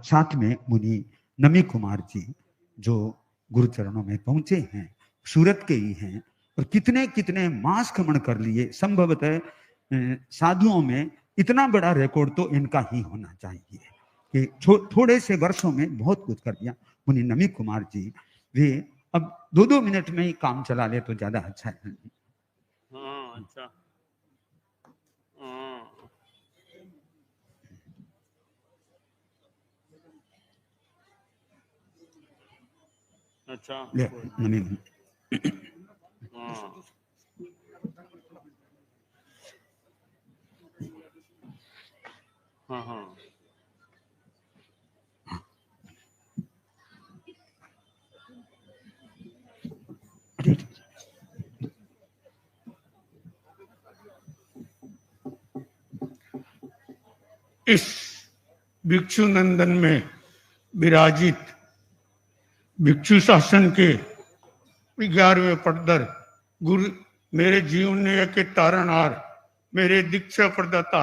साथ में मुनि नमी कुमार जी जो गुरु चरणों में पहुंचे हैं, सूरत के ही हैं, और कितने कितने मास खमन कर लिए। संभवतः साधुओं में इतना बड़ा रिकॉर्ड तो इनका ही होना चाहिए कि थोड़े से वर्षों में बहुत कुछ कर दिया। मुनि नमी कुमार जी वे अब 2-2 मिनट में ही काम चला ले तो ज्यादा अच्छा है। हाँ, अच्छा। अच्छा ले नमी हाँ हाँ इस भिक्षु नंदन में विराजित भिक्षु शासन के 11वें पटदर गुरु मेरे जीवन के तारणहार मेरे दीक्षा प्रदाता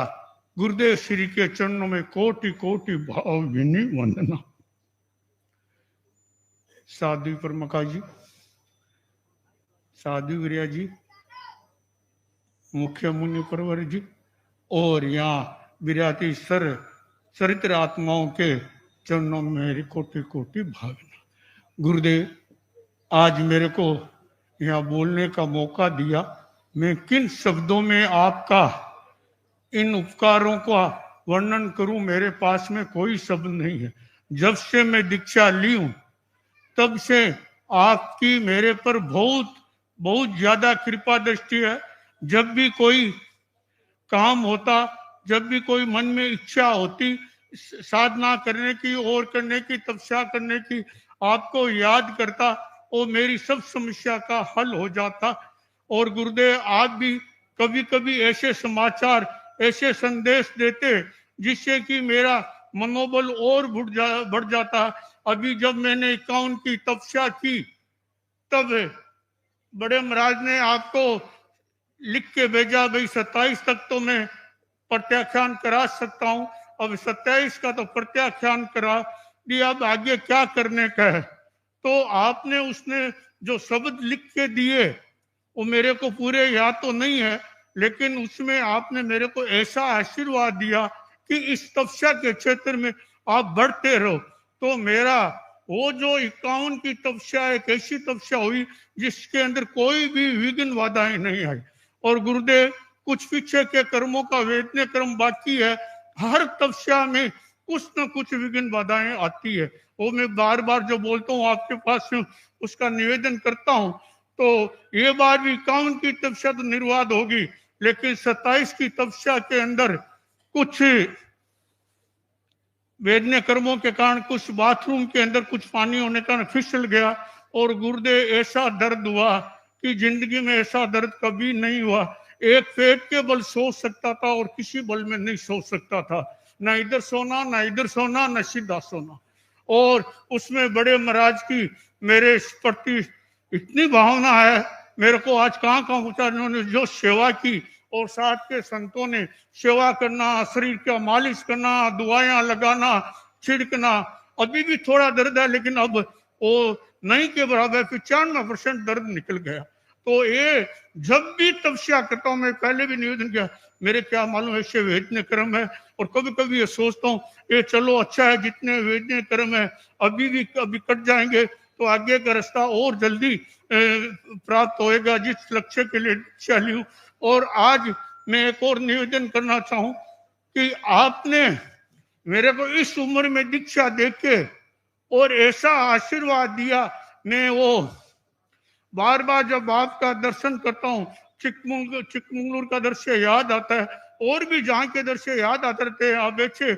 गुरुदेव श्री के चरणों में कोटि कोटि भावभीनी वंदना। साधु परमका जी, साधु वीरिया जी, मुख्य मुनि परवर जी और यहाँ विराती चरित्र आत्माओं के चरणों में मेरी कोटि कोटि भावना। गुरुदेव, आज मेरे को यहाँ बोलने का मौका दिया। मैं किन शब्दों में आपका इन उपकारों का वर्णन करूं, मेरे पास में कोई शब्द नहीं है। जब से मैं दीक्षा ली हूं तब से आपकी मेरे पर बहुत बहुत ज्यादा कृपा दृष्टि है। जब भी कोई काम होता, जब भी कोई मन में इच्छा होती साधना करने की और करने की, तपस्या करने की, आपको याद करता और मेरी सब समस्या का हल हो जाता। और गुरुदेव, आप भी कभी कभी ऐसे समाचार, ऐसे संदेश देते जिससे कि मेरा मनोबल और बढ़ जाता। अभी जब मैंने 51 की तपस्या की तब बड़े महाराज ने आपको लिख के भेजा, भाई 27 तक तो मैं प्रत्याख्यान करा सकता हूं। अब 27 का तो प्रत्याख्यान करा दिया, अब आगे क्या करने का है। तो आपने उसने जो शब्द लिख के दिए वो मेरे को पूरे याद तो नहीं है, लेकिन उसमें आपने मेरे को ऐसा आशीर्वाद दिया कि इस तपस्या के क्षेत्र में आप बढ़ते रहो। तो मेरा वो जो 51 की तपस्या एक ऐसी तपस्या हुई जिसके अंदर कोई भी विघ्न बाधाएं नहीं आई। और गुरुदेव, कुछ पीछे के कर्मों का वेदने कर्म बाकी है। हर तपस्या में कुछ न कुछ विघ्न बाधाएं आती है। वो मैं बार बार जो बोलता हूँ आपके पास उसका निवेदन करता हूँ। तो ये बार भी 51 की तपस्या तो निर्वाध होगी, लेकिन 27 की तपस्या के अंदर कुछ वेदने कर्मों के कारण, कुछ बाथरूम के अंदर कुछ पानी होने के कारण फिसल गया। और गुरुदेव, ऐसा दर्द हुआ कि जिंदगी में ऐसा दर्द कभी नहीं हुआ। एक पेट के बल सो सकता था और किसी बल में नहीं सो सकता था, ना इधर सोना ना इधर सोना, ना सीधा सोना। और उसमें बड़े महाराज की मेरे प्रति इतनी भावना है। मेरे को आज कहाँ पहुंचा, इन्होंने जो सेवा की और साथ के संतों ने सेवा करना, शरीर का मालिश करना, दुआएं लगाना, छिड़कना। अभी भी थोड़ा दर्द है, लेकिन अब वो नहीं के बराबर 95% दर्द निकल गया। तो ये जब भी तपस्या करता हूँ, मैं पहले भी निवेदन किया, मेरे क्या मालूम ऐसे वेदने कर्म है। और कभी कभी ये सोचता हूँ ये चलो अच्छा है, जितने वेदने कर्म है अभी भी कभी कट जाएंगे तो आगे का रास्ता और जल्दी प्राप्त होएगा, जिस लक्ष्य के लिए चली हूँ। और आज मैं एक और निवेदन करना चाहूँ कि आपने मेरे को इस उम्र में दीक्षा देके और ऐसा आशीर्वाद दिया। मैं वो बार बार जब आपका दर्शन करता हूँ, चिकमंगलूर का दृश्य याद आता है, और भी जहाँ के दृश्य याद आते रहते हैं। आप ऐसे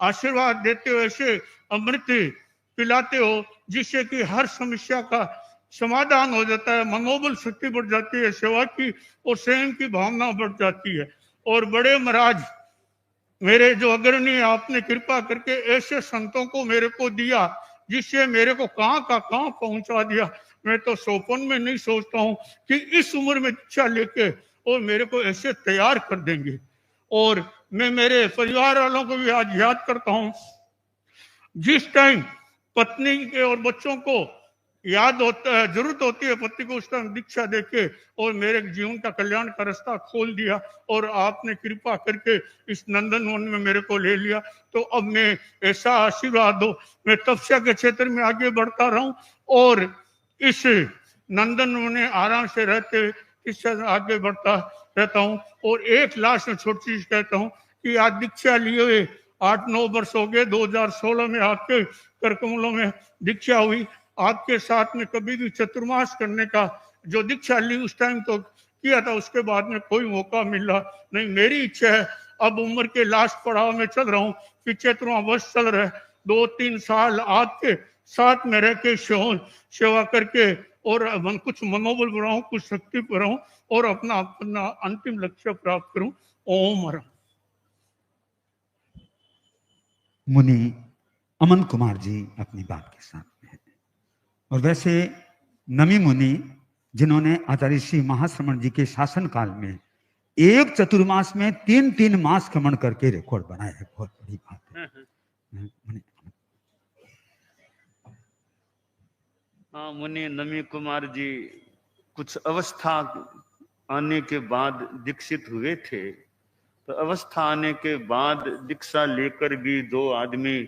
आशीर्वाद देते हो, ऐसे अमृत पिलाते हो जिससे कि हर समस्या का समाधान हो जाता है, मनोबल शक्ति बढ़ जाती है, सेवा की और संयम की भावना बढ़ जाती है। और बड़े महाराज मेरे जो अग्रणी, आपने कृपा करके ऐसे संतों को मेरे को दिया जिससे मेरे को कहाँ का कहाँ पहुंचा दिया। मैं तो सोपन में नहीं सोचता हूँ कि इस उम्र में दीक्षा लेके और मेरे को ऐसे तैयार कर देंगे। और मैं मेरे परिवार वालों को भी आज याद करता हूँ। जिस टाइम पत्नी के और बच्चों को याद होता है, जरूरत होती है पति को, उस टाइम दीक्षा देके और मेरे जीवन का कल्याण का रास्ता खोल दिया और आपने कृपा करके इस नंदन वन में मेरे को ले लिया। तो अब मैं ऐसा आशीर्वाद दो, मैं तपस्या के क्षेत्र में आगे बढ़ता रहूं और इस नंदन वन में आराम से रहते इससे आगे बढ़ता रहता हूं। और एक लास्ट में छोटी चीज कहता हूं कि आज दीक्षा लिए हुए 8-9 वर्ष हो गए। 2016 में आपके कर कमलों में दीक्षा हुई। आपके साथ में कभी भी चतुर्मास करने का जो दीक्षा ली उस टाइम तो किया था, उसके बाद में कोई मौका मिला नहीं। मेरी इच्छा है, अब उम्र के लास्ट पड़ाव में चल रहा हूँ, फिर 75वां वर्ष चल रहा है, 2-3 साल आपके साथ में रह के सेवा करके और कुछ मनोबल बढ़ाऊं, कुछ शक्ति बढ़ाऊं और अपना अपना अंतिम लक्ष्य प्राप्त करूं। ओम हर। मुनि अमन कुमार जी अपनी बात के साथ में है। और वैसे नमी मुनि जिन्होंने आचार्य श्री महाश्रमण जी के शासन काल में एक चतुर्मास में 3-3 मास क्रमण करके रिकॉर्ड बनाया है, बहुत बड़ी बात है। हाँ, मुनि नमी कुमार जी कुछ अवस्था आने के बाद दीक्षित हुए थे। तो अवस्था आने के बाद दीक्षा लेकर भी 2 आदमी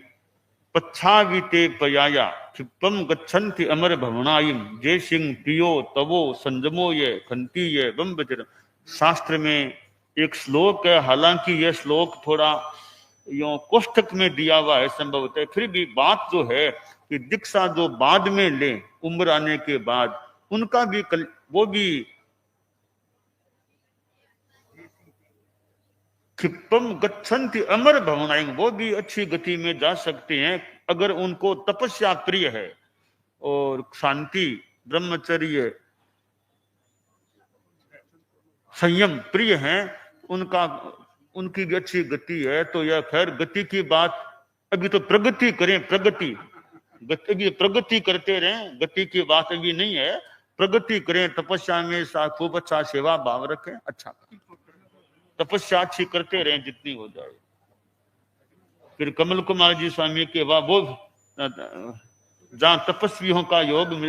पच्छाविते पयाया क्षिप्पम गच्छन्ति अमर भवनायम जय सिंह पियो तवो संजमो ये खंती ये बम बजर। शास्त्र में एक श्लोक है, हालांकि यह श्लोक थोड़ा यो कोष्ठक में दिया हुआ है संभवतः, फिर भी बात जो है कि दीक्षा जो बाद में ले उम्र आने के बाद, उनका भी वो भी क्षिप्पम गच्छन्ति अमर भवनायम, वो भी अच्छी गति में जा सकते हैं अगर उनको तपस्या प्रिय है और शांति ब्रह्मचर्य संयम प्रिय है, उनकी भी अच्छी गति है। तो यह खैर गति की बात, अभी तो प्रगति करें, प्रगति करते रहें, गति की बात अभी नहीं है। प्रगति करें, तपस्या में खूब अच्छा सेवा भाव रखें, अच्छा तपस्या अच्छी करते रहें जितनी हो जाए। फिर कमल कुमार जी स्वामी के वो जहाँ तपस्वियों का योग मिल